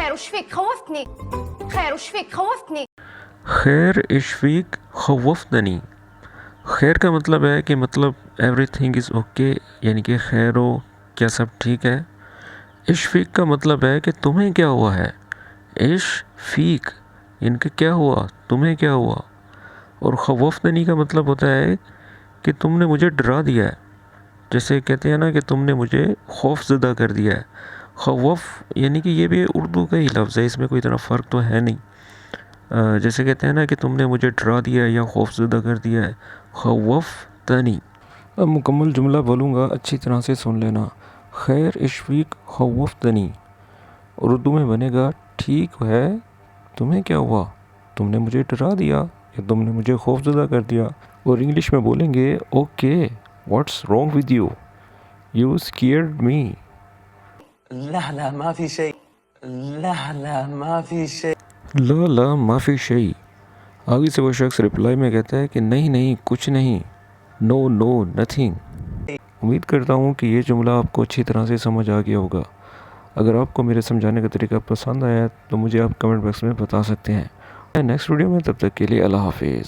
خير وش فيك خوفتني. خير وش فيك خوفتني. خیر اشفیق خوفتنی. خیر کا مطلب ہے کہ ایوری تھنگ از اوکے، یعنی کہ خیر ہو، کیا سب ٹھیک ہے. اشفیق کا مطلب ہے کہ تمہیں کیا ہوا ہے. اشفیق یعنی کہ کیا ہوا، تمہیں کیا ہوا. اور خوفتنی کا مطلب ہوتا ہے کہ تم نے مجھے ڈرا دیا ہے. جیسے کہتے ہیں نا کہ تم نے مجھے خوف زدہ کر دیا ہے. خوف یعنی کہ یہ بھی اردو کا ہی لفظ ہے، اس میں کوئی اتنا فرق تو ہے نہیں. جیسے کہتے ہیں نا کہ تم نے مجھے ڈرا دیا ہے یا خوف زدہ کر دیا ہے. خوفتنی. اب مکمل جملہ بولوں گا، اچھی طرح سے سن لینا. خیر اشفیق خوفتنی اردو میں بنے گا ٹھیک ہے، تمہیں کیا ہوا، تم نے مجھے ڈرا دیا یا تم نے مجھے خوف زدہ کر دیا. اور انگلش میں بولیں گے okay what's wrong with you, you scared me. لا لا ما في شيء. لا لا ما في شيء. لا لا ما فی شیء. آگے سے وہ شخص رپلائی میں کہتا ہے کہ نہیں نہیں کچھ نہیں، نو نو نتھنگ. امید کرتا ہوں کہ یہ جملہ آپ کو اچھی طرح سے سمجھ آ گیا ہوگا. اگر آپ کو میرے سمجھانے کا طریقہ پسند آیا تو مجھے آپ کمنٹ باکس میں بتا سکتے ہیں. نیکسٹ ویڈیو میں، تب تک کے لیے اللہ حافظ.